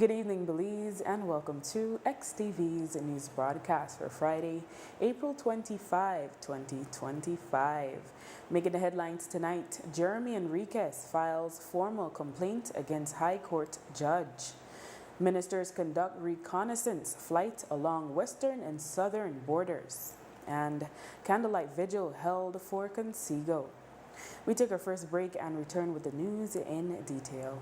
Good evening, Belize, and welcome to XTV's news broadcast for Friday, April 25, 2025. Making the headlines tonight, Jeremy Enriquez files formal complaint against High Court judge. Ministers conduct reconnaissance flight along western and southern borders. And candlelight vigil held for Consigo. We take our first break and return with the news in detail.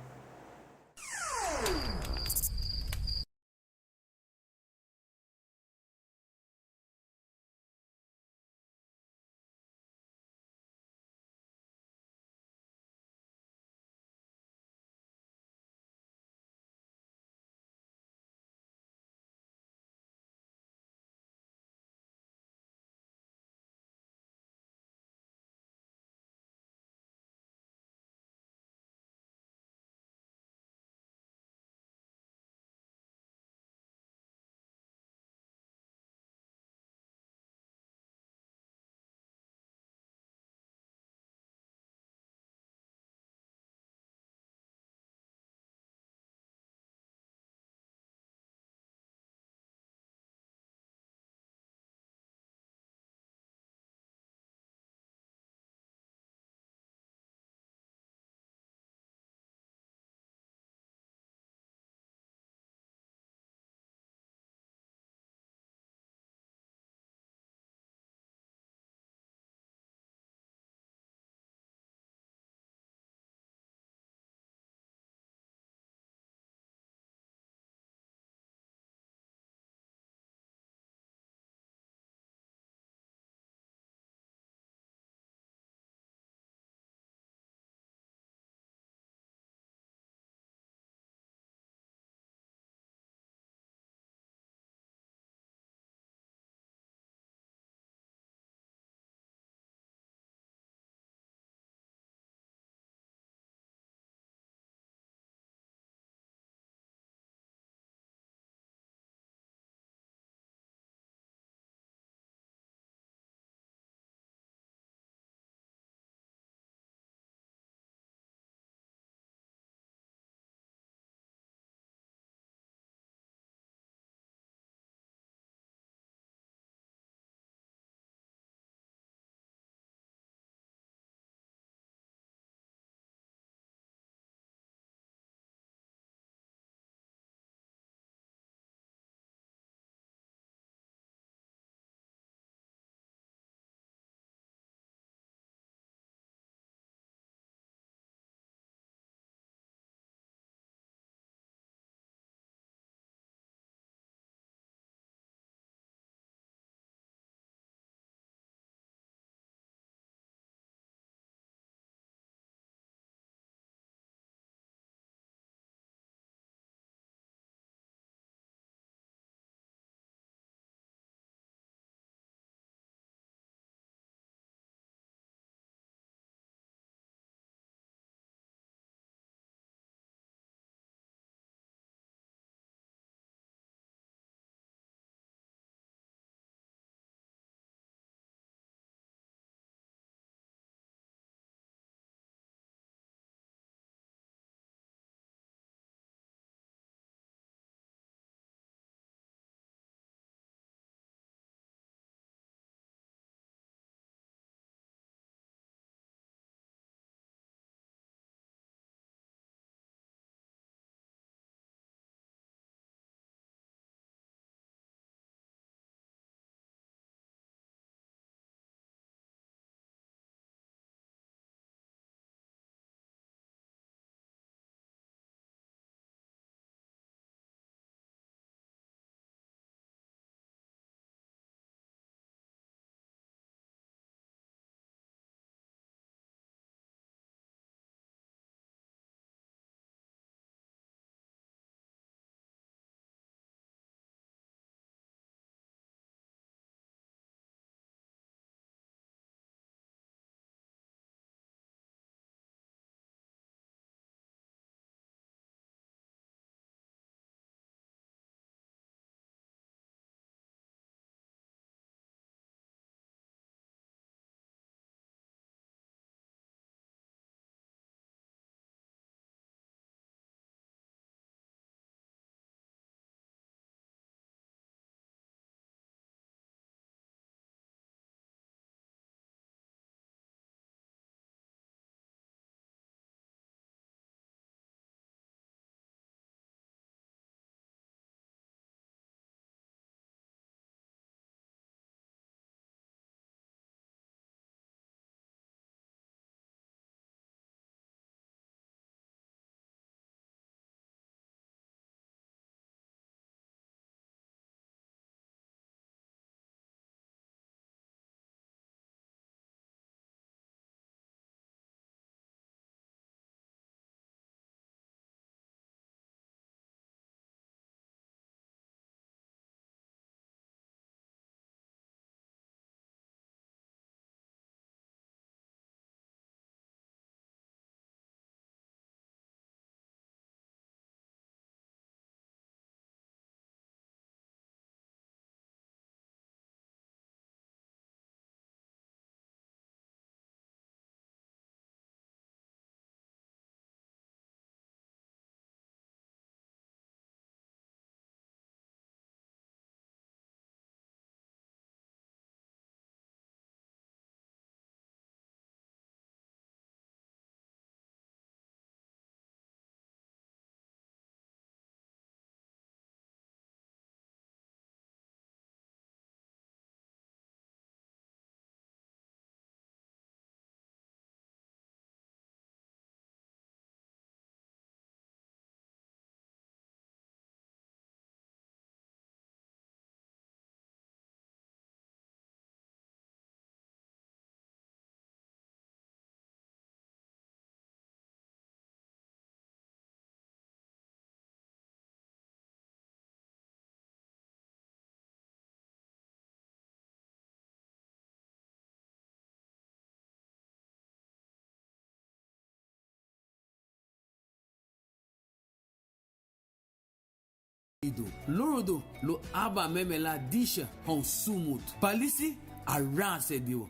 ido. Lorodo lo aba memela disha hon sumut. Palisi aran sedio.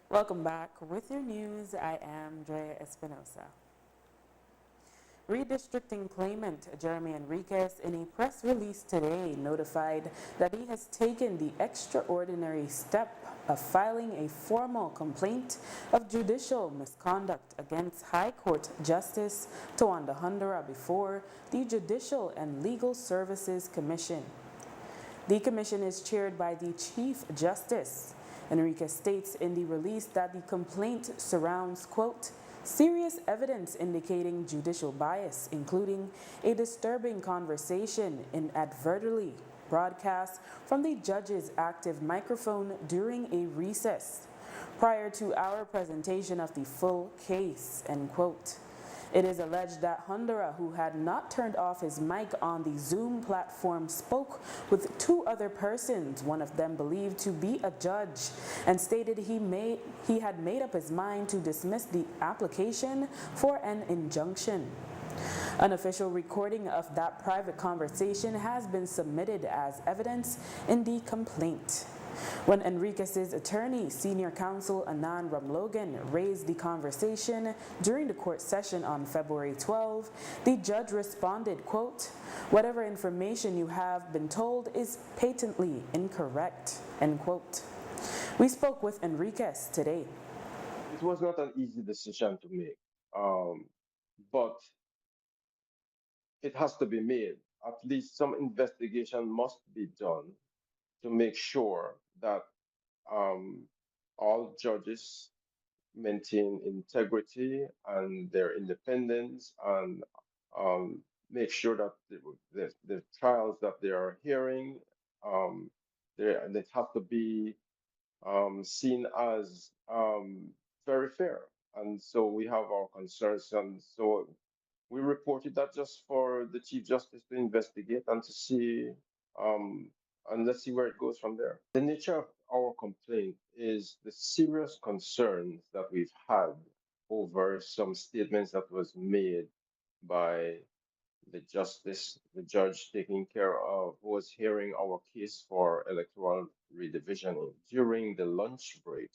Welcome back with your news. I am Drea Espinosa. Redistricting claimant Jeremy Enriquez, in a press release today, notified that he has taken the extraordinary step of filing a formal complaint of judicial misconduct against High Court Justice Tawanda Hundura before the Judicial and Legal Services Commission. The commission is chaired by the Chief Justice. Enriquez states in the release that the complaint surrounds, quote, serious evidence indicating judicial bias, including a disturbing conversation inadvertently broadcast from the judge's active microphone during a recess prior to our presentation of the full case, end quote. It is alleged that Hundura, who had not turned off his mic on the Zoom platform, spoke with two other persons, one of them believed to be a judge, and stated he had made up his mind to dismiss the application for an injunction. An official recording of that private conversation has been submitted as evidence in the complaint. When Enriquez's attorney, senior counsel Anand Ramlogan, raised the conversation during the court session on February 12, the judge responded, quote, whatever information you have been told is patently incorrect, end quote. We spoke with Enriquez today. It was not an easy decision to make, but it has to be made. At least some investigation must be done to make sure that all judges maintain integrity and their independence, and make sure that the trials that they are hearing, they have to be seen as very fair. And so we have our concerns, and so we reported that just for the Chief Justice to investigate and to see, and let's see where it goes from there. The nature of our complaint is the serious concerns that we've had over some statements that was made by the judge taking care of, who was hearing our case for electoral redivisioning. During the lunch break,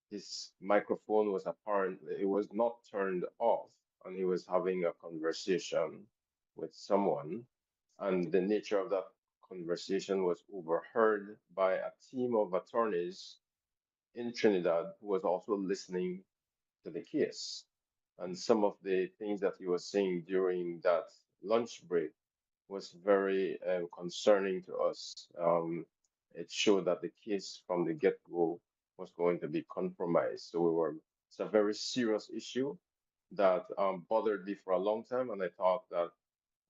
his microphone was apparently, it was not turned off, and he was having a conversation with someone, and the nature of that conversation was overheard by a team of attorneys in Trinidad who was also listening to the case. And some of the things that he was saying during that lunch break was very concerning to us. It showed that the case from the get-go was going to be compromised. So it's a very serious issue that bothered me for a long time, and I thought that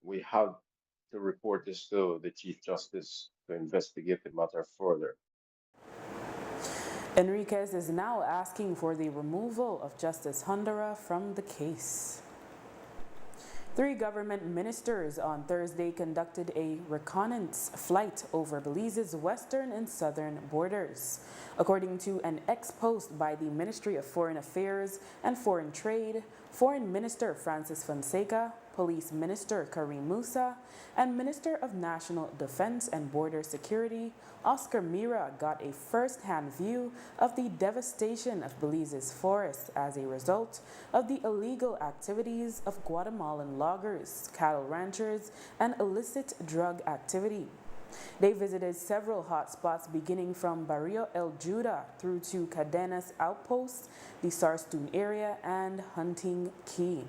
we had to report this to the Chief Justice to investigate the matter further. Enriquez is now asking for the removal of Justice Hundura from the case. 3 government ministers on Thursday conducted a reconnaissance flight over Belize's western and southern borders. According to an ex-post by the Ministry of Foreign Affairs and Foreign Trade, Foreign Minister Francis Fonseca, Police Minister Karim Musa, and Minister of National Defense and Border Security Oscar Mira got a first-hand view of the devastation of Belize's forests as a result of the illegal activities of Guatemalan loggers, cattle ranchers, and illicit drug activity. They visited several hotspots beginning from Barrio El Juda through to Cadenas Outpost, the Sarstoon area, and Hunting Key.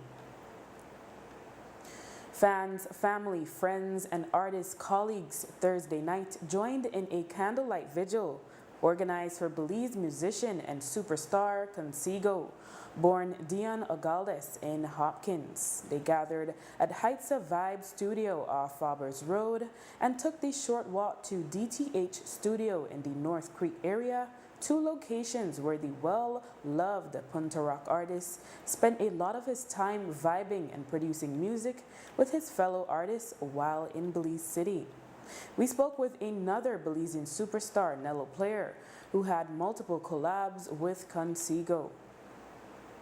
Fans, family, friends, and artist colleagues Thursday night joined in a candlelight vigil organized for Belize musician and superstar Consigo, born Dion Ogaldes in Hopkins. They gathered at Heights of Vibe Studio off Faubers Road and took the short walk to DTH Studio in the North Creek area, 2 locations where the well-loved Punta Rock artist spent a lot of his time vibing and producing music with his fellow artists while in Belize City. We spoke with another Belizean superstar, Nello Player, who had multiple collabs with Consigo.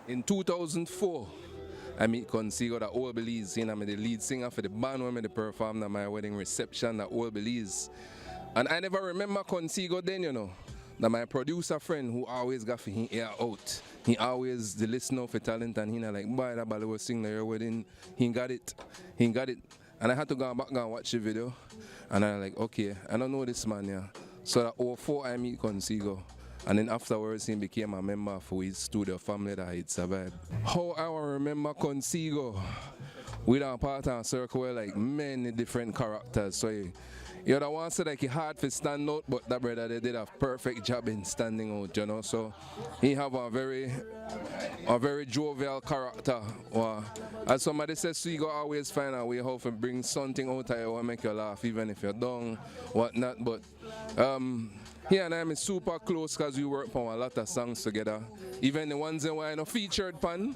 In 2004, I meet Consigo, that old Belize. You know, I'm the lead singer for the band when I performed at my wedding reception at old Belize. And I never remember Consigo then, you know. That my producer friend who always got for him ear out. He always the listener for talent and he like, boy, that ball was sing at your wedding. He got it. He got it. And I had to go back and watch the video. And I like, okay, I don't know this man, yeah. So that 04 I meet Consigo. And then afterwards, he became a member for his studio family that he'd survived. How I remember Consigo, we are part of a circle where like many different characters. So you know, one said like he hard to stand out, but that brother they did a perfect job in standing out, you know. So he have a very jovial character. As somebody says, so you go always find a way how to bring something out of you and make you laugh, even if you're down, whatnot. But he and I am super close because we work on a lot of songs together. Even the ones that were featured pan.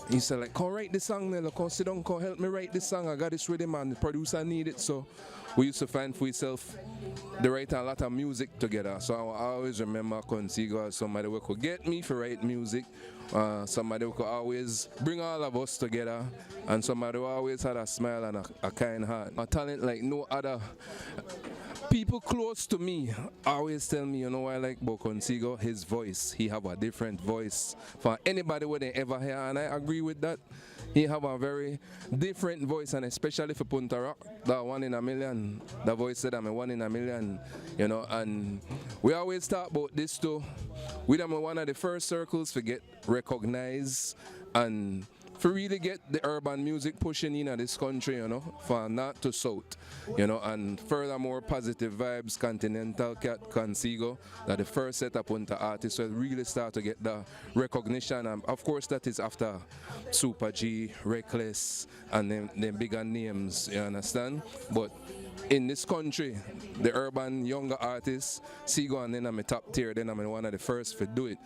He said like, come write this song, Nella, come sit down, come help me write this song. I got this rhythm and the producer need it. So we used to find for ourselves, they write a lot of music together. So I always remember Consigo as somebody who could get me for write music. Somebody who could always bring all of us together. And somebody who always had a smile and a kind heart. A talent like no other. People close to me always tell me, you know what I like about Consigo? His voice. He have a different voice for anybody who they ever hear, and I agree with that. He have a very different voice, and especially for Punta Rock, that 1 in a million. The voice said I'm a 1 in a million, you know, and we always talk about this too. We are one of the first circles to get recognized and for really get the urban music pushing in this country, you know, from north to south, you know, and furthermore positive vibes, Continental Cat, Consigo, that the first set up Punta artists will really start to get the recognition, and of course that is after Super G, Reckless, and them bigger names, you understand? But in this country, the urban younger artists, Sigo and then I'm a top tier, then I'm one of the first to do it.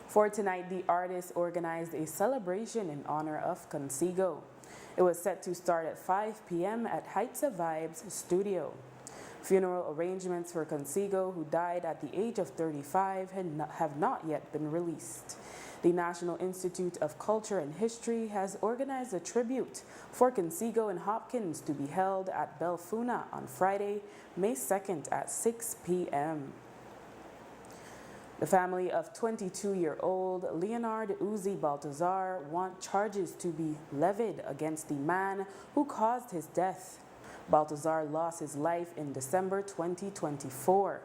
For tonight, the artists organized a celebration in honor of Consigo. It was set to start at 5 p.m. at Heights of Vibes Studio. Funeral arrangements for Consigo, who died at the age of 35, have not yet been released. The National Institute of Culture and History has organized a tribute for Consigo and Hopkins to be held at Belfuna on Friday, May 2nd at 6 p.m. The family of 22-year-old Leonard Uzi Baltazar want charges to be levied against the man who caused his death. Baltazar lost his life in December 2024.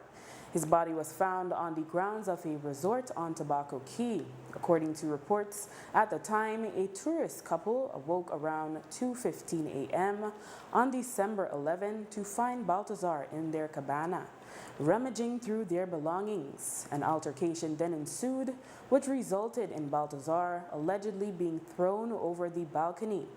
His body was found on the grounds of a resort on Tobacco Key. According to reports, at the time, a tourist couple awoke around 2:15 a.m. on December 11 to find Baltazar in their cabana, rummaging through their belongings. An altercation then ensued, which resulted in Baltazar allegedly being thrown over the balcony.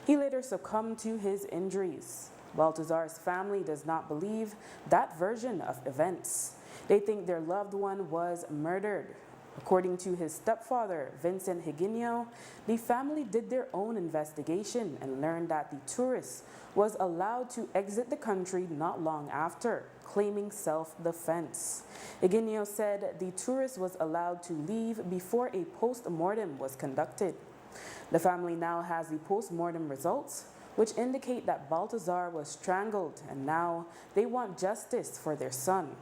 He later succumbed to his injuries. Baltazar's family does not believe that version of events. They think their loved one was murdered. According to his stepfather, Vincent Higinio, the family did their own investigation and learned that the tourist was allowed to exit the country not long after, claiming self-defense. Higinio said the tourist was allowed to leave before a post-mortem was conducted. The family now has the post-mortem results, which indicate that Baltazar was strangled, and now they want justice for their son.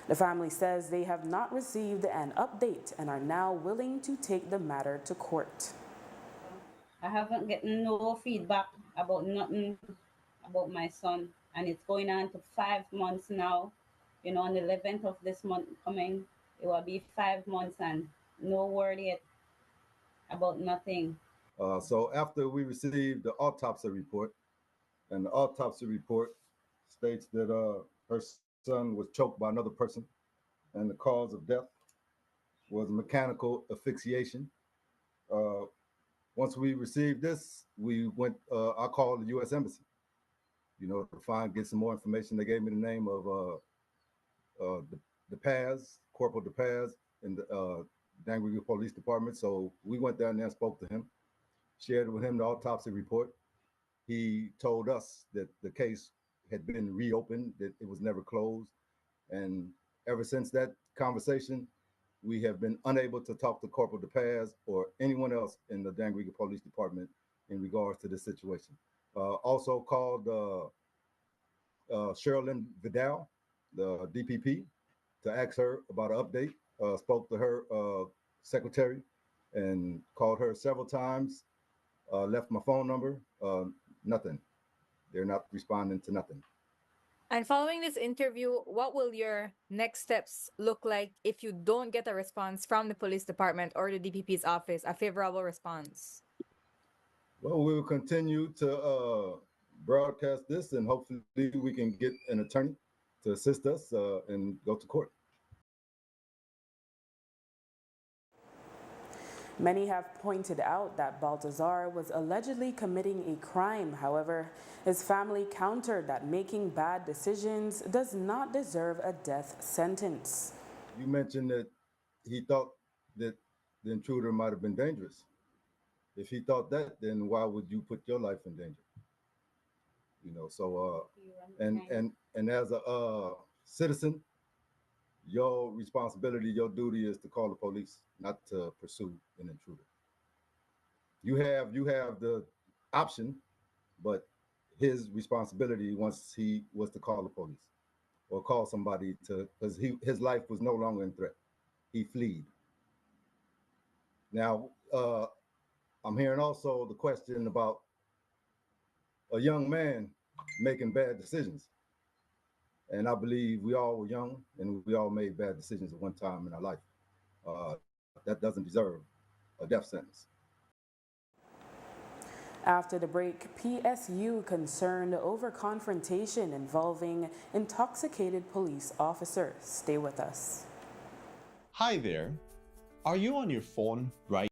The family says they have not received an update and are now willing to take the matter to court. I haven't gotten no feedback about nothing about my son, and it's going on to 5 months now. You know, on the 11th of this month coming, it will be 5 months, and no word yet about nothing. So after we received the autopsy report, and the autopsy report states that her son was choked by another person, and the cause of death was mechanical asphyxiation. Uh, Once we received this, we went. I called the U.S. Embassy, you know, to get some more information. They gave me the name of DePaz, Corporal DePaz, in the Danbury Police Department. So we went down there and spoke to him, shared with him the autopsy report. He told us that the case had been reopened, that it was never closed. And ever since that conversation, we have been unable to talk to Corporal DePaz or anyone else in the Dangriga Police Department in regards to this situation. Also called Sherilyn Vidal, the DPP, to ask her about an update. Spoke to her secretary and called her several times. Left my phone number. Nothing. They're not responding to nothing. And following this interview, what will your next steps look like if you don't get a response from the police department or the DPP's office, a favorable response? Well, we will continue to broadcast this, and hopefully we can get an attorney to assist us and go to court. Many have pointed out that Baltazar was allegedly committing a crime. However, his family countered that making bad decisions does not deserve a death sentence. You mentioned that he thought that the intruder might have been dangerous. If he thought that, then why would you put your life in danger? You know, so and as a citizen, your responsibility, your duty is to call the police, not to pursue an intruder. You have the option, but his responsibility once he was to call the police or call somebody to, because his life was no longer in threat. He fled. Now, I'm hearing also the question about a young man making bad decisions. And I believe we all were young and we all made bad decisions at one time in our life. That doesn't deserve a death sentence. After the break, PSU concerned over confrontation involving intoxicated police officers. Stay with us. Hi there. Are you on your phone right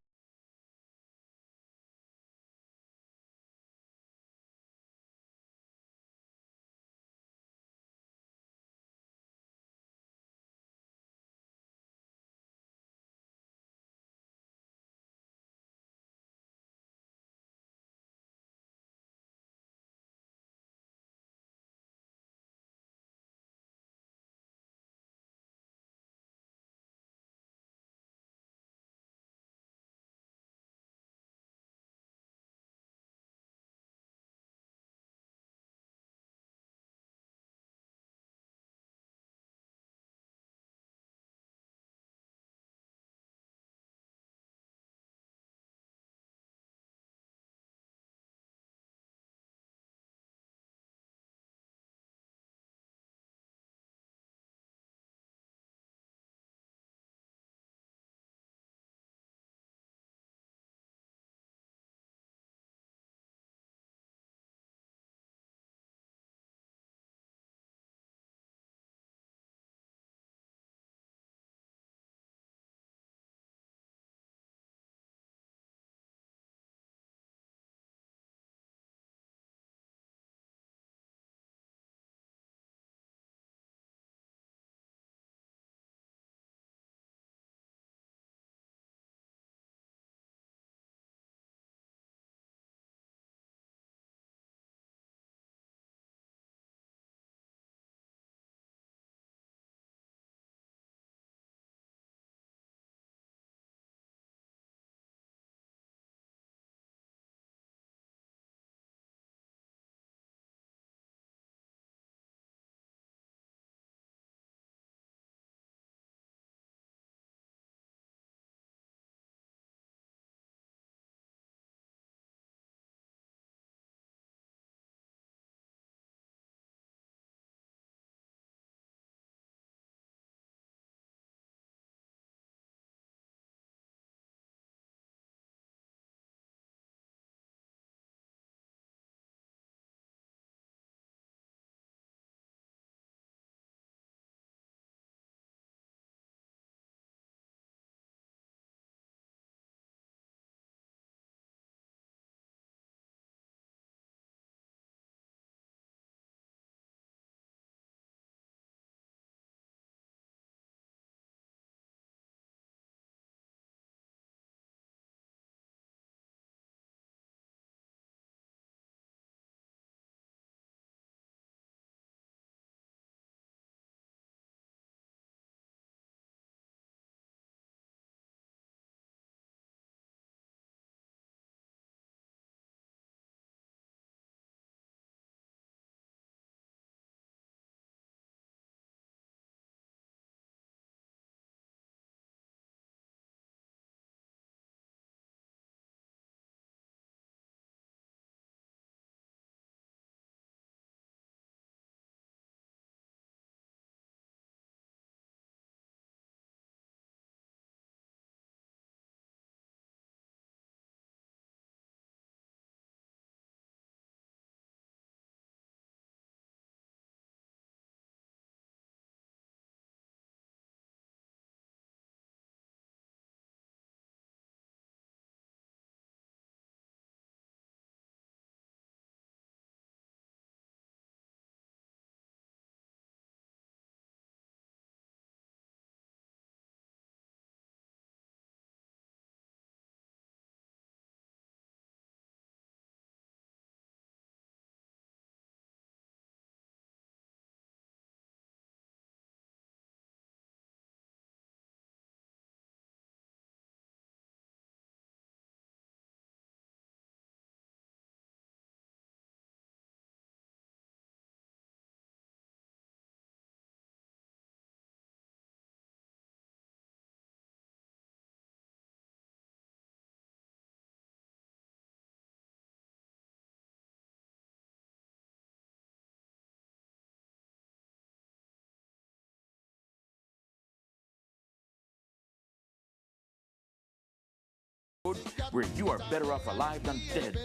where you are better off alive than dead.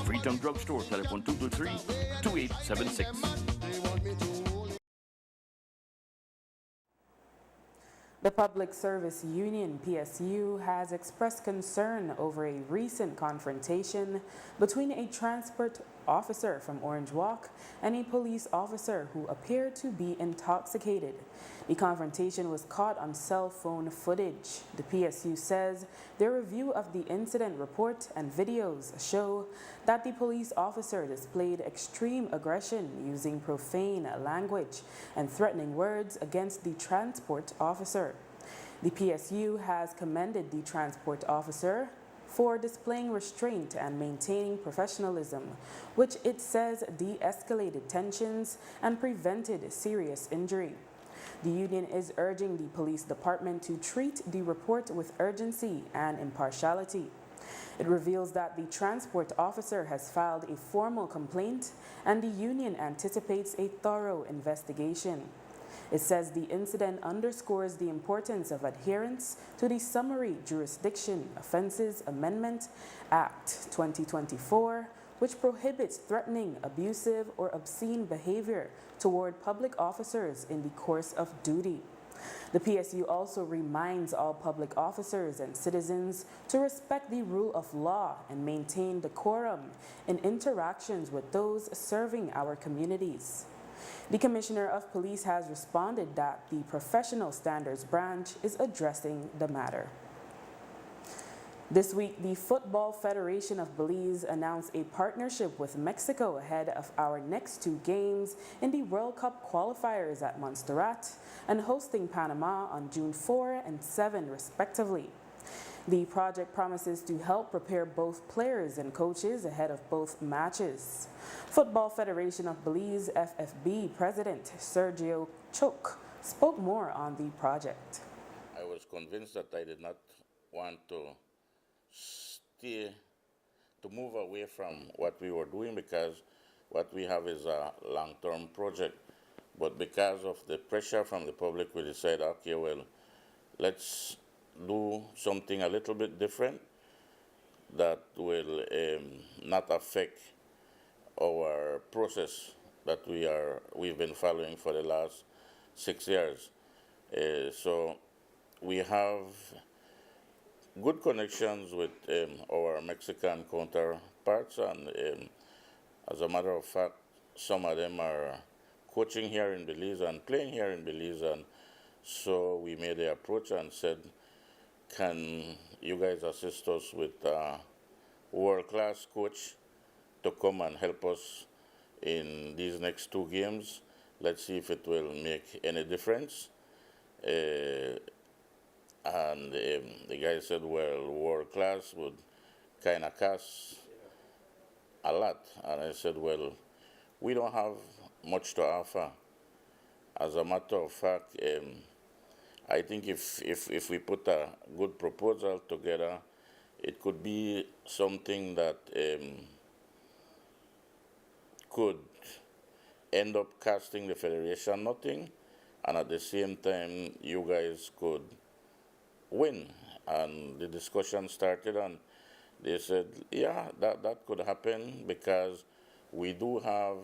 Freetown Drugstore, telephone 223-2876. The Public Service Union, PSU, has expressed concern over a recent confrontation between a transport officer from Orange Walk and a police officer who appeared to be intoxicated. The confrontation was caught on cell phone footage. The PSU says their review of the incident report and videos show that the police officer displayed extreme aggression using profane language and threatening words against the transport officer. The PSU has commended the transport officer for displaying restraint and maintaining professionalism, which it says de-escalated tensions and prevented serious injury. The union is urging the police department to treat the report with urgency and impartiality. It reveals that the transport officer has filed a formal complaint and the union anticipates a thorough investigation. It says the incident underscores the importance of adherence to the Summary Jurisdiction Offenses Amendment Act 2024, which prohibits threatening, abusive, or obscene behavior toward public officers in the course of duty. The PSU also reminds all public officers and citizens to respect the rule of law and maintain decorum in interactions with those serving our communities. The Commissioner of Police has responded that the Professional Standards Branch is addressing the matter. This week, the Football Federation of Belize announced a partnership with Mexico ahead of our next two games in the World Cup qualifiers at Montserrat and hosting Panama on June 4 and 7, respectively. The project promises to help prepare both players and coaches ahead of both matches. Football Federation of Belize FFB President Sergio Choke spoke more on the project. I was convinced that I did not want to move away from what we were doing because what we have is a long-term project. But because of the pressure from the public, we decided, okay, well, let's do something a little bit different that will not affect our process that we've been following for the last 6 years. So we have good connections with our Mexican counterparts, and as a matter of fact, some of them are coaching here in Belize and playing here in Belize, and so we made the approach and said, can you guys assist us with a world-class coach to come and help us in these next two games? Let's see if it will make any difference. And the guy said, well, world-class would kind of cost a lot. And I said, well, we don't have much to offer. As a matter of fact, I think if we put a good proposal together, it could be something that could end up costing the Federation nothing, and at the same time, you guys could win. And the discussion started, and they said, yeah, that could happen because we do have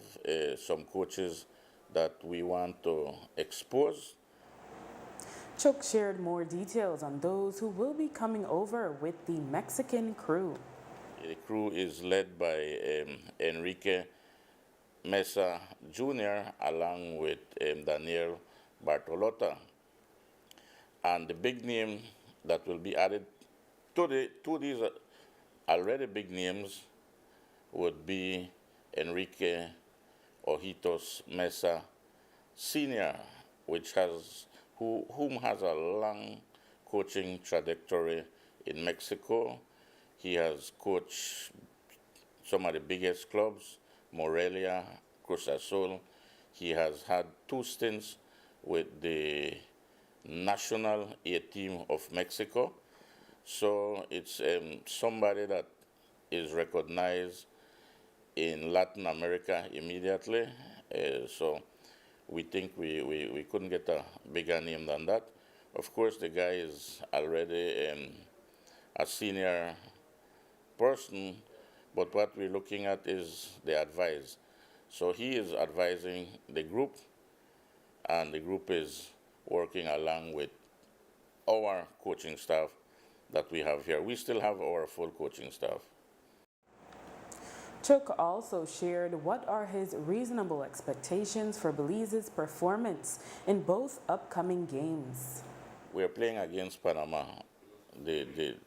some coaches that we want to expose. Choke shared more details on those who will be coming over with the Mexican crew. The crew is led by Enrique Mesa Jr. along with Daniel Bartolotta. And the big name that will be added to these already big names would be Enrique Ojitos Mesa Sr., whom has a long coaching trajectory in Mexico. He has coached some of the biggest clubs, Morelia, Cruz Azul. He has had 2 stints with the national A team of Mexico. So it's somebody that is recognized in Latin America immediately. So we think we couldn't get a bigger name than that. Of course, the guy is already a senior person, but what we're looking at is the advice. So he is advising the group, and the group is working along with our coaching staff that we have here. We still have our full coaching staff. Chuck also shared what are his reasonable expectations for Belize's performance in both upcoming games. We are playing against Panama, the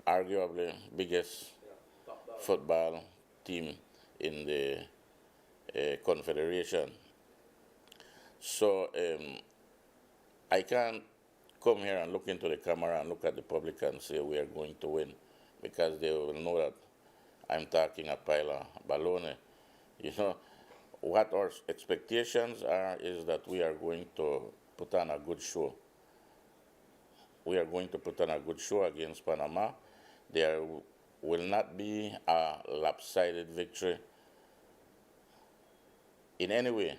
arguably biggest football team in the Confederation. So I can't come here and look into the camera and look at the public and say we are going to win, because they will know that I'm talking a pile of baloney. You know, what our expectations are is that we are going to put on a good show. We are going to put on a good show against Panama. There will not be a lopsided victory in any way.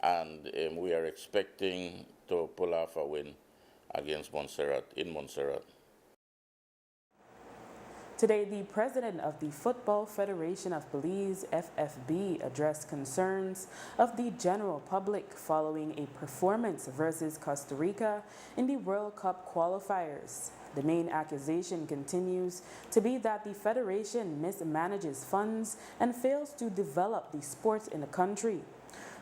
And we are expecting to pull off a win against Montserrat, in Montserrat. Today, the president of the Football Federation of Belize, FFB, addressed concerns of the general public following a performance versus Costa Rica in the World Cup qualifiers. The main accusation continues to be that the federation mismanages funds and fails to develop the sport in the country.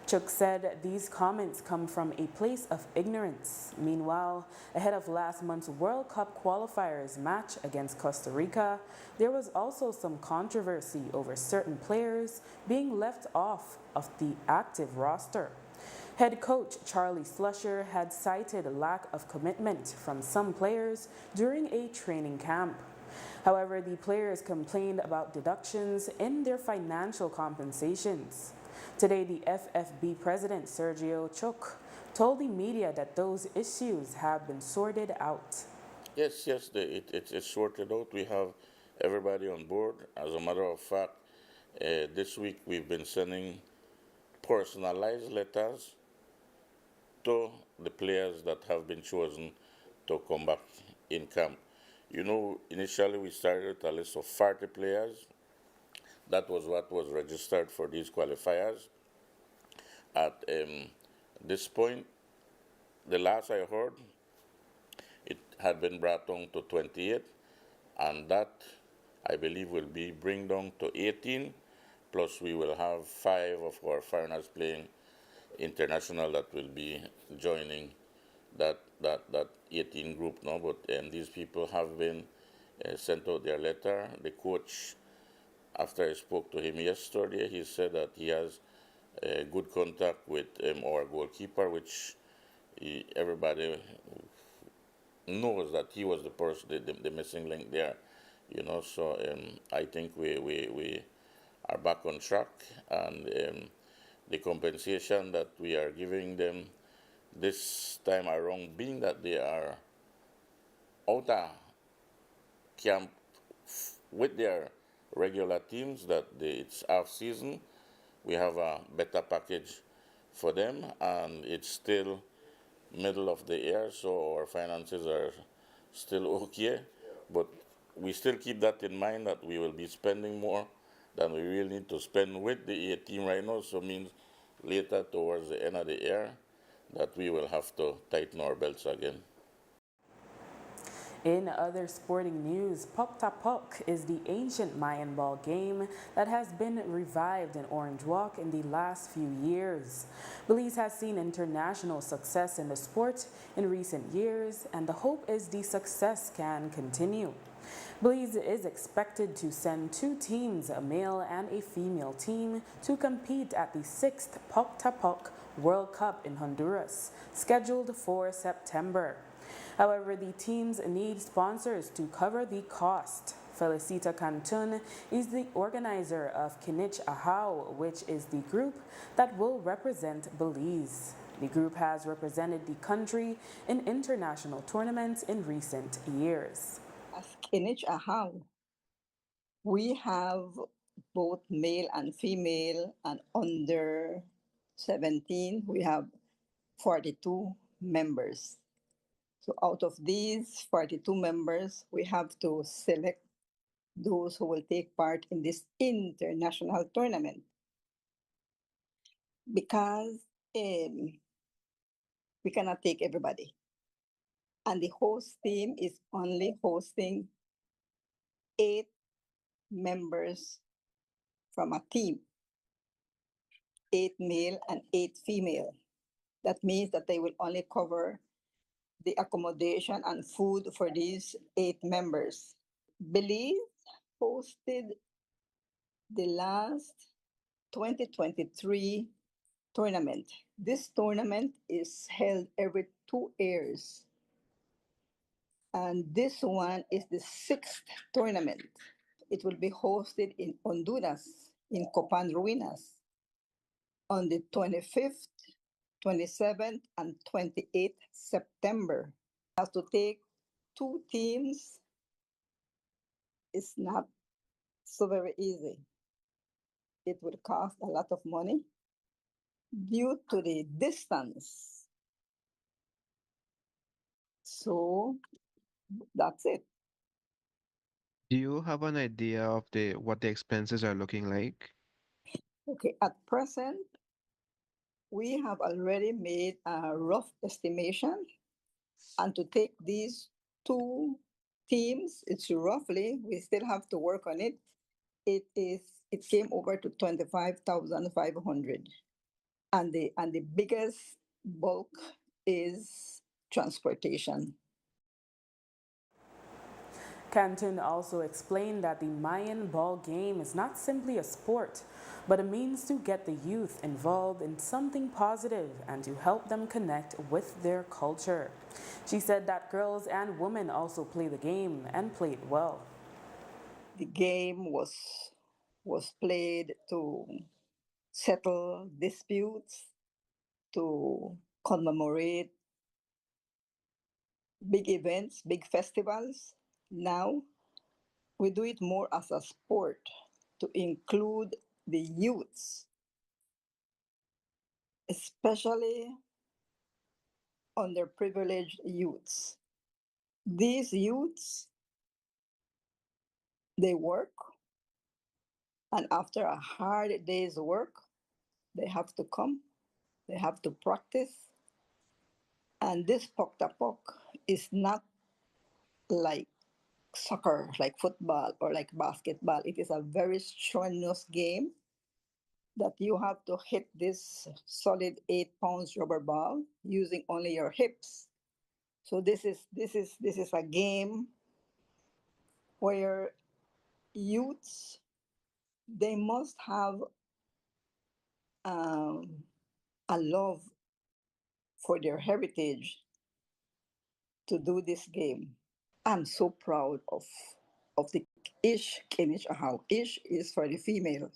Chuck said these comments come from a place of ignorance. Meanwhile, ahead of last month's World Cup qualifiers match against Costa Rica, there was also some controversy over certain players being left off of the active roster. Head coach Charlie Slusher had cited a lack of commitment from some players during a training camp. However, the players complained about deductions in their financial compensations. Today, the FFB president, Sergio Chuk, told the media that those issues have been sorted out. Yes, it's sorted out. We have everybody on board. As a matter of fact, this week we've been sending personalized letters to the players that have been chosen to come back in camp. You know, initially we started a list of 40 players. That was what was registered for these qualifiers. At this point, the last I heard, it had been brought down to 28, and that, I believe, will be bring down to 18, plus we will have 5 of our foreigners playing international that will be joining that 18 group now. But these people have been sent out their letter. The coach, after I spoke to him yesterday, he said that he has good contact with our goalkeeper, which everybody knows that he was the person, the missing link there, you know. So I think we are back on track, and the compensation that we are giving them this time around, being that they are out of camp with their regular teams, that it's off season, we have a better package for them, and it's still middle of the year, so our finances are still okay, but we still keep that in mind that we will be spending more than we really need to spend with the A team right now. So means later towards the end of the year that we will have to tighten our belts again. In other sporting news, Pok Ta Pok is the ancient Mayan ball game that has been revived in Orange Walk in the last few years. Belize has seen international success in the sport in recent years, and the hope is the success can continue. Belize is expected to send 2 teams, a male and a female team, to compete at the 6th Pok Ta Pok World Cup in Honduras, scheduled for September. However, the teams need sponsors to cover the cost. Felicita Cantun is the organizer of Kinich Ahau, which is the group that will represent Belize. The group has represented the country in international tournaments in recent years. As Kinich Ahau, we have both male and female, and under 17, we have 42 members. So out of these 42 members, we have to select those who will take part in this international tournament because we cannot take everybody. And the host team is only hosting 8 members from a team, 8 male and 8 female. That means that they will only cover the accommodation and food for these 8 members. Belize hosted the last 2023 tournament. This tournament is held every 2 years. And this one is the 6th tournament. It will be hosted in Honduras, in Copan Ruinas, on the 25th, 27th, and 28th September. Have to take 2 teams. It's not so very easy. It will cost a lot of money due to the distance. So that's it. Do you have an idea of what the expenses are looking like? Okay, at present, we have already made a rough estimation, and to take these 2 teams, it's roughly, we still have to work on it. It came over to 25,500. And the biggest bulk is transportation. Canton also explained that the Mayan ball game is not simply a sport, but a means to get the youth involved in something positive and to help them connect with their culture. She said that girls and women also play the game and play it well. The game was played to settle disputes, to commemorate big events, big festivals. Now we do it more as a sport to include the youths, especially underprivileged youths. These youths, they work, and after a hard day's work, they have to come, they have to practice. And this pok-ta-pok is not like soccer, like football, or like basketball. It is a very strenuous game that you have to hit this solid 8 pounds rubber ball using only your hips. So this is a game where youths, they must have a love for their heritage to do this game. I'm so proud of the Ish Kinich Ahaw. Ish is for the female.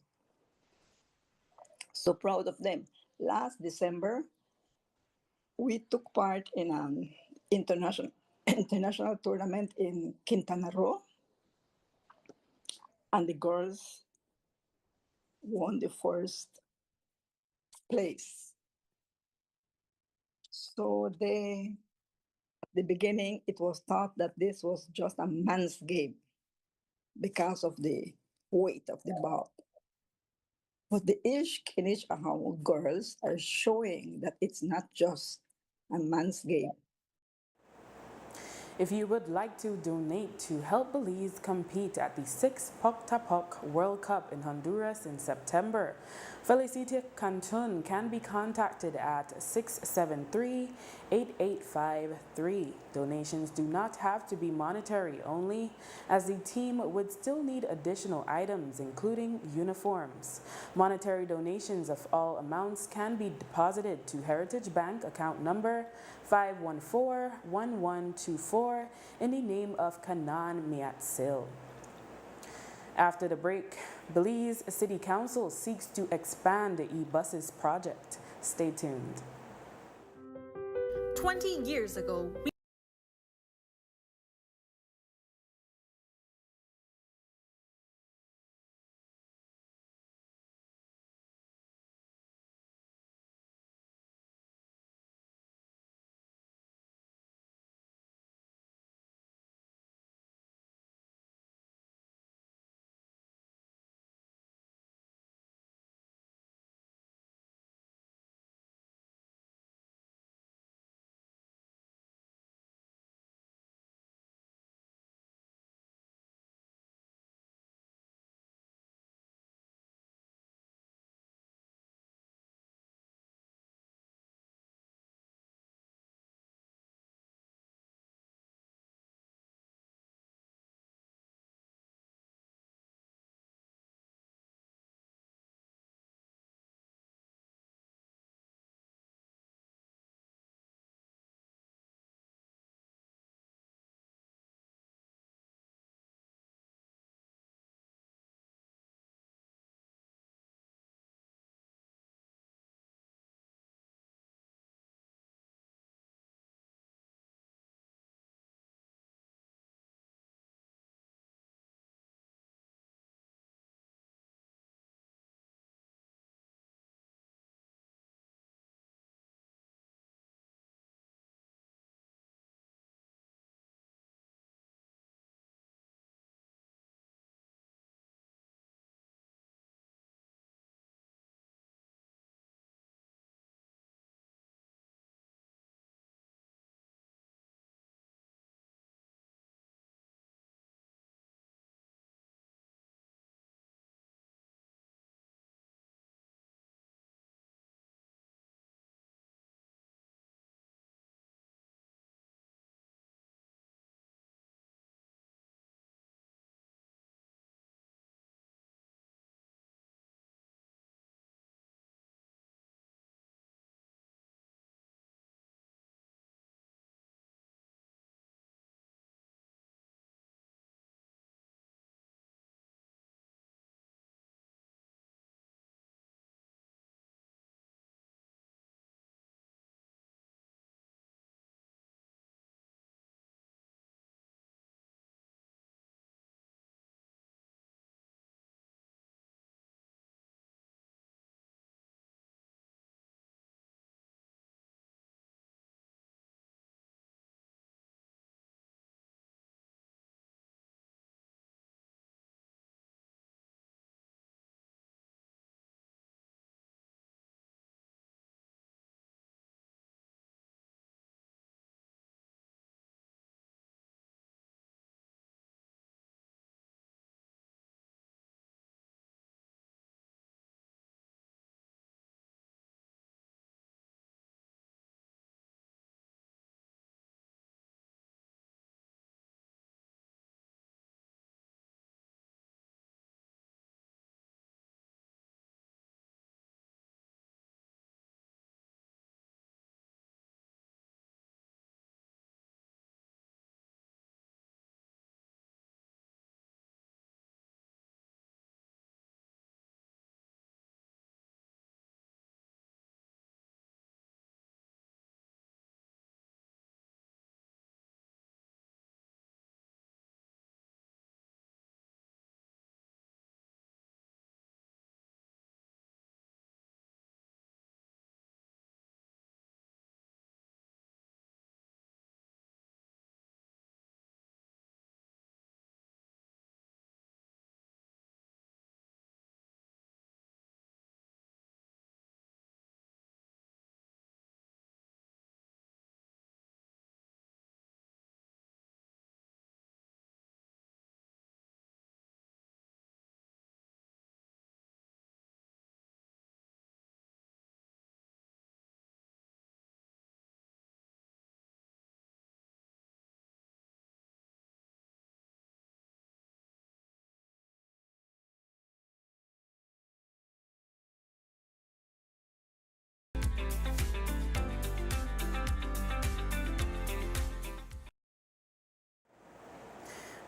So proud of them. Last December, we took part in an international tournament in Quintana Roo, and the girls won the first place. So at the beginning, it was thought that this was just a man's game because of the weight of the ball. But the Ish Kinich Ahaw girls are showing that it's not just a man's game. If you would like to donate to help Belize compete at the 6th Pok-ta-Pok World Cup in Honduras in September, Felicity Cantun can be contacted at 673-8853. Donations do not have to be monetary only, as the team would still need additional items, including uniforms. Monetary donations of all amounts can be deposited to Heritage Bank account number 514-1124 in the name of Kanan Miatsil. After the break, Belize City Council seeks to expand the e-buses project. Stay tuned. 20 years ago,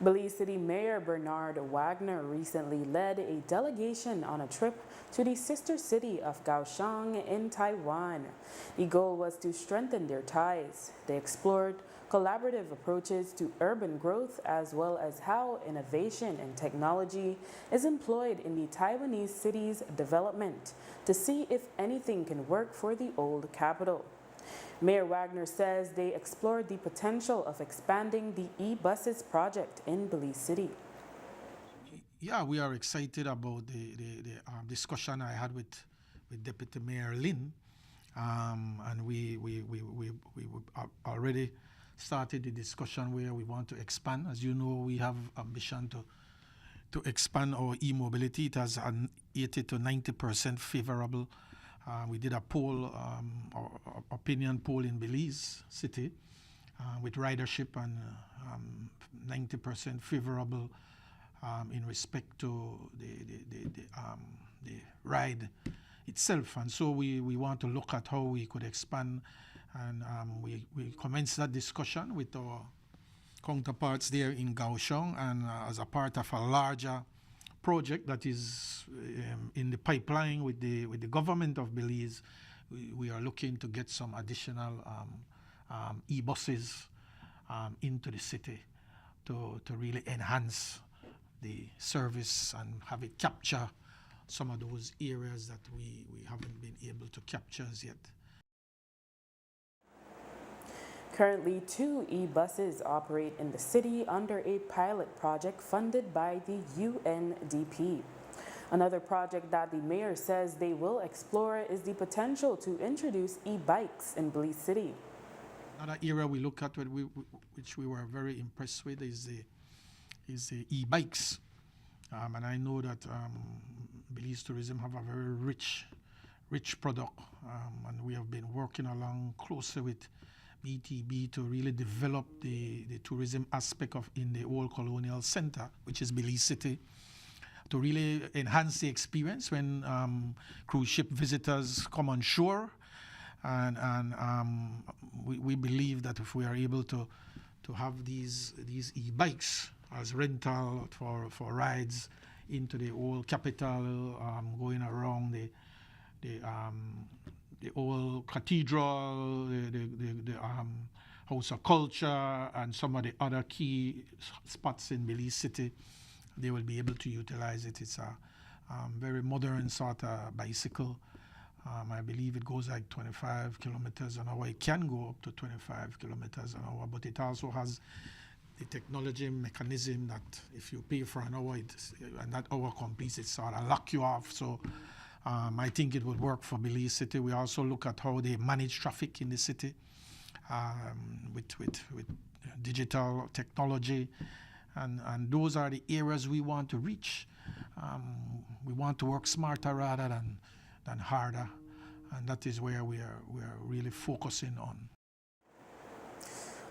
Belize City Mayor Bernard Wagner recently led a delegation on a trip to the sister city of Kaohsiung in Taiwan. The goal was to strengthen their ties. They explored collaborative approaches to urban growth as well as how innovation and technology is employed in the Taiwanese city's development to see if anything can work for the old capital. Mayor Wagner says they explored the potential of expanding the e-buses project in Belize City. Yeah, we are excited about the discussion I had with Deputy Mayor Lin, and we already started the discussion where we want to expand. As you know, we have ambition to expand our e-mobility. It has an 80 to 90% favorable. We did a poll, opinion poll in Belize City with ridership and 90% favorable in respect to the ride itself. And so we want to look at how we could expand, and we commenced that discussion with our counterparts there in Kaohsiung, and as a part of a larger project that is in the pipeline with the government of Belize, we are looking to get some additional e-buses into the city to really enhance the service and have it capture some of those areas that we haven't been able to capture as yet. Currently, 2 e-buses operate in the city under a pilot project funded by the UNDP. Another project that the mayor says they will explore is the potential to introduce e-bikes in Belize City. Another area we look at which we were very impressed with is the e-bikes. And I know that Belize Tourism have a very rich product, and we have been working along closely with BTB to really develop the tourism aspect of in the old colonial center, which is Belize City, to really enhance the experience when cruise ship visitors come on shore. And we believe that if we are able to have these e-bikes as rental for rides into the old capital, going around the old cathedral, the House of Culture, and some of the other key spots in Belize City, they will be able to utilize it. It's a very modern sort of bicycle. I believe it goes like 25 kilometers an hour. It can go up to 25 kilometers an hour, but it also has the technology mechanism that if you pay for an hour and that hour completes, it sort of lock you off. So I think it would work for Belize City. We also look at how they manage traffic in the city with digital technology, and those are the areas we want to reach. We want to work smarter rather than harder, and that is where we are really focusing on.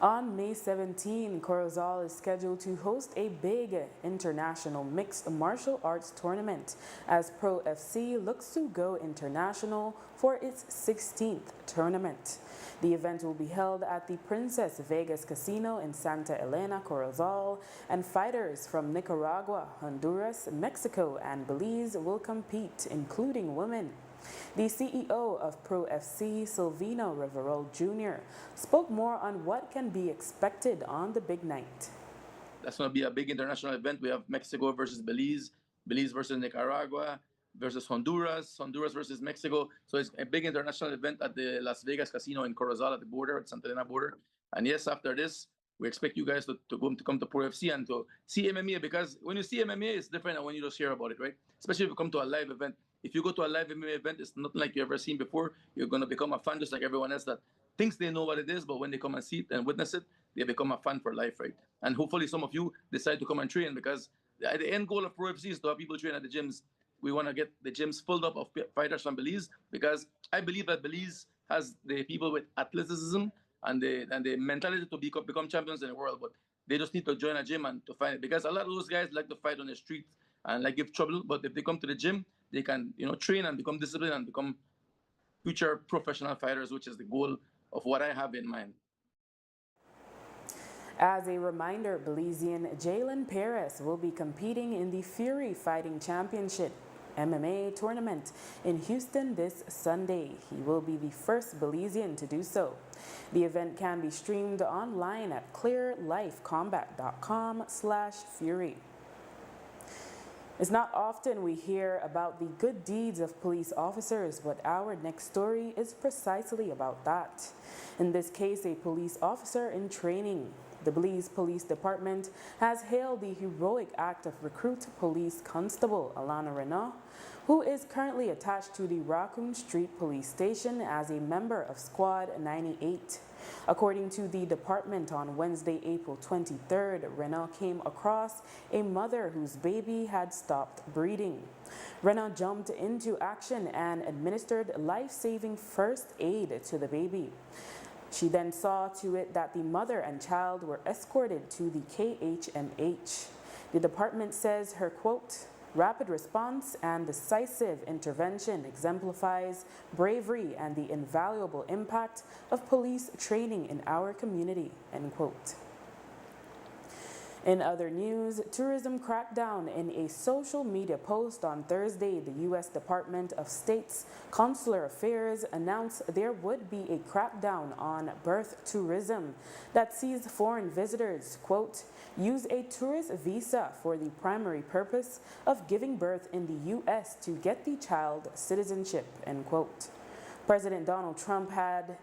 On May 17, Corozal is scheduled to host a big international mixed martial arts tournament as Pro FC looks to go international for its 16th tournament. The event will be held at the Princess Vegas Casino in Santa Elena, Corozal, and fighters from Nicaragua, Honduras, Mexico, and Belize will compete, including women. The CEO of Pro FC, Silvino Riverol Jr., spoke more on what can be expected on the big night. That's going to be a big international event. We have Mexico versus Belize, Belize versus Nicaragua versus Honduras, Honduras versus Mexico. So it's a big international event at the Las Vegas Casino in Corozal at the border, at Santa Elena border. And yes, after this, we expect you guys to come to Pro FC and to see MMA, because when you see MMA, it's different than when you just hear about it, right? Especially if you come to a live event. If you go to a live MMA event, it's nothing like you've ever seen before. You're going to become a fan just like everyone else that thinks they know what it is, but when they come and see it and witness it, they become a fan for life, right? And hopefully some of you decide to come and train, because the end goal of Pro FC is to have people train at the gyms. We want to get the gyms filled up of fighters from Belize, because I believe that Belize has the people with athleticism and the mentality to become champions in the world, but they just need to join a gym and to find it, because a lot of those guys like to fight on the street and like give trouble, but if they come to the gym, they can train and become disciplined and become future professional fighters, which is the goal of what I have in mind. As a reminder, Belizean Jalen Perez will be competing in the Fury Fighting Championship MMA tournament in Houston this Sunday. He will be the first Belizean to do so. The event can be streamed online at clearlifecombat.com/Fury. It's not often we hear about the good deeds of police officers, but our next story is precisely about that. In this case, a police officer in training. The Belize Police Department has hailed the heroic act of recruit police constable Alana Renault, who is currently attached to the Raccoon Street Police Station as a member of Squad 98. According to the department, on Wednesday, April 23rd, Renault came across a mother whose baby had stopped breathing. Renault jumped into action and administered life-saving first aid to the baby. She then saw to it that the mother and child were escorted to the KHMH. The department says her, quote, rapid response and decisive intervention exemplifies bravery and the invaluable impact of police training in our community, end quote. In other news, tourism crackdown. In a social media post on Thursday, the U.S. Department of State's Consular Affairs announced there would be a crackdown on birth tourism that sees foreign visitors, quote, use a tourist visa for the primary purpose of giving birth in the U.S. to get the child citizenship, end quote. President Donald Trump had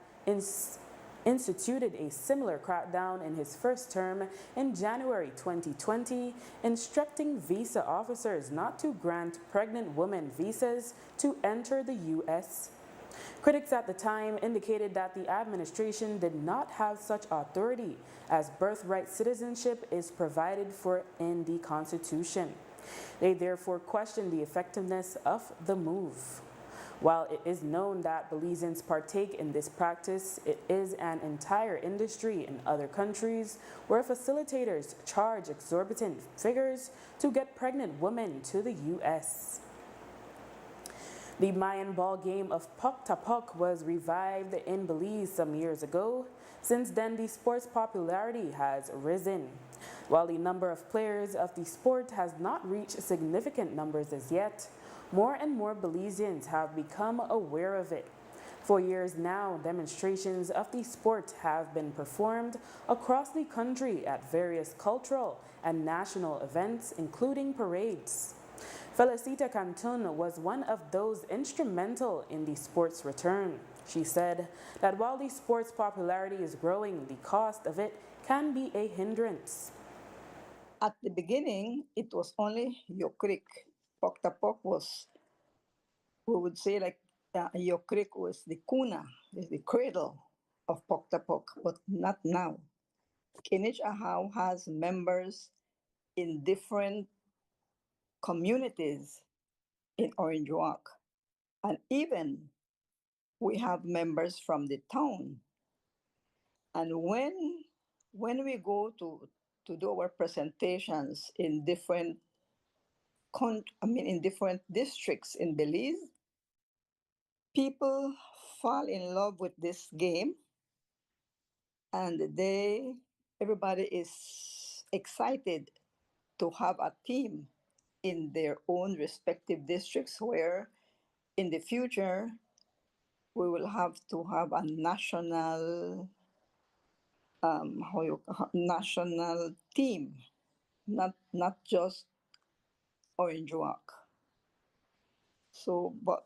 instituted a similar crackdown in his first term in January 2020, instructing visa officers not to grant pregnant women visas to enter the U.S. Critics at the time indicated that the administration did not have such authority, as birthright citizenship is provided for in the Constitution. They therefore questioned the effectiveness of the move. While it is known that Belizeans partake in this practice, it is an entire industry in other countries where facilitators charge exorbitant figures to get pregnant women to the U.S. The Mayan ball game of puck to puck was revived in Belize some years ago. Since then, the sport's popularity has risen. While the number of players of the sport has not reached significant numbers as yet, more and more Belizeans have become aware of it. For years now, demonstrations of the sport have been performed across the country at various cultural and national events, including parades. Felicita Cantun was one of those instrumental in the sport's return. She said that while the sport's popularity is growing, the cost of it can be a hindrance. At the beginning, it was only Yokrik. Pok was, we would say, like Yokrik was the kuna, is the cradle of Pok, but not now. Kinich Ahau has members in different communities in Orange Walk. And even we have members from the town. And when we go to do our presentations in different in different districts in Belize, people fall in love with this game, and everybody is excited to have a team in their own respective districts, where in the future we will have to have a national national team, not just Orange Walk. So, but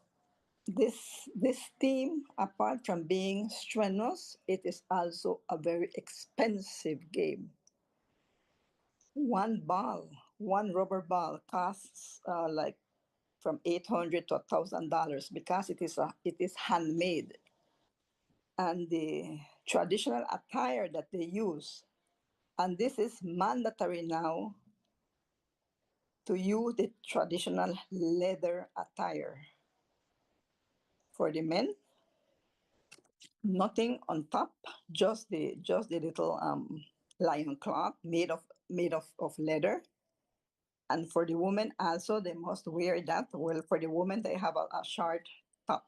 this team, apart from being strenuous, it is also a very expensive game. One rubber ball costs like from $800 to $1,000 because it is handmade, and the traditional attire that they use, and this is mandatory now to use the traditional leather attire. For the men, nothing on top, just the little lion cloth made of leather. And for the women also, they must wear that. Well, for the women, they have a short top.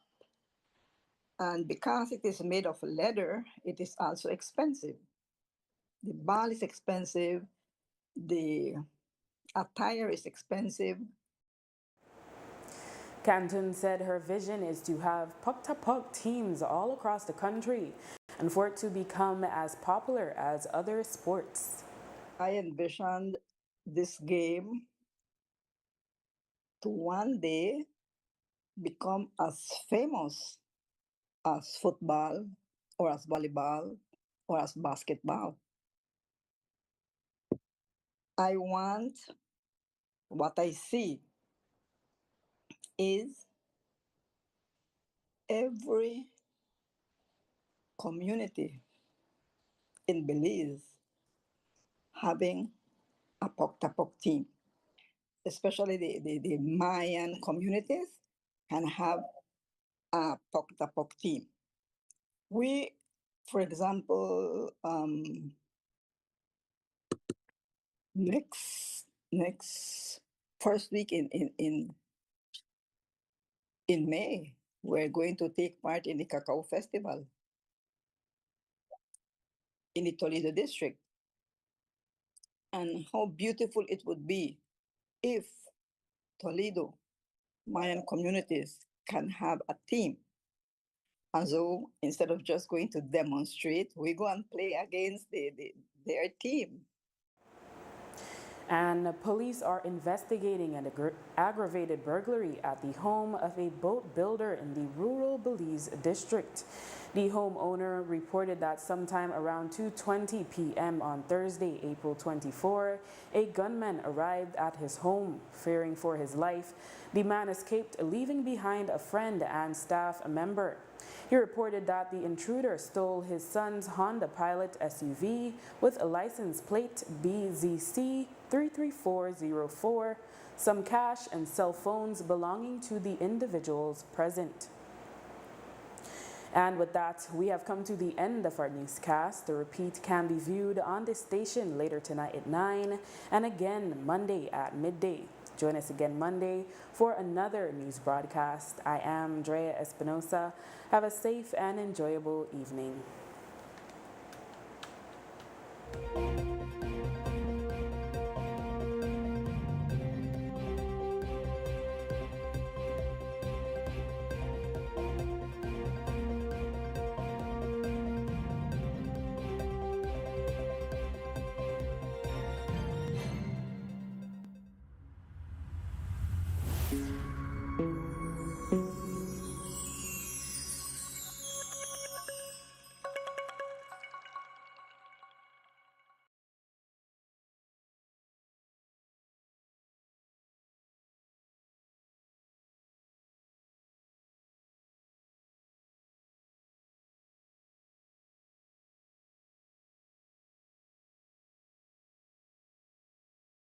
And because it is made of leather, it is also expensive. The ball is expensive. The attire is expensive. Canton said her vision is to have puck-to-puck teams all across the country and for it to become as popular as other sports. I envisioned this game to one day become as famous as football or as volleyball or as basketball. I want what I see is every community in Belize having a puck-to-puck team, especially the Mayan communities can have a puck-to-puck team. We, for example, next first week in May, we're going to take part in the Cacao Festival in the Toledo district. And how beautiful it would be if Toledo Mayan communities can have a team. And so instead of just going to demonstrate, we go and play against their team. And police are investigating an aggravated burglary at the home of a boat builder in the rural Belize district. The homeowner reported that sometime around 2:20 p.m. on Thursday, April 24, a gunman arrived at his home. Fearing for his life, the man escaped, leaving behind a friend and staff member. He reported that the intruder stole his son's Honda Pilot SUV with a license plate BZC 33404, some cash and cell phones belonging to the individuals present. And with that, we have come to the end of our newscast. The repeat can be viewed on this station later tonight at 9 and again Monday at midday. Join us again Monday for another news broadcast. I am Drea Espinosa. Have a safe and enjoyable evening.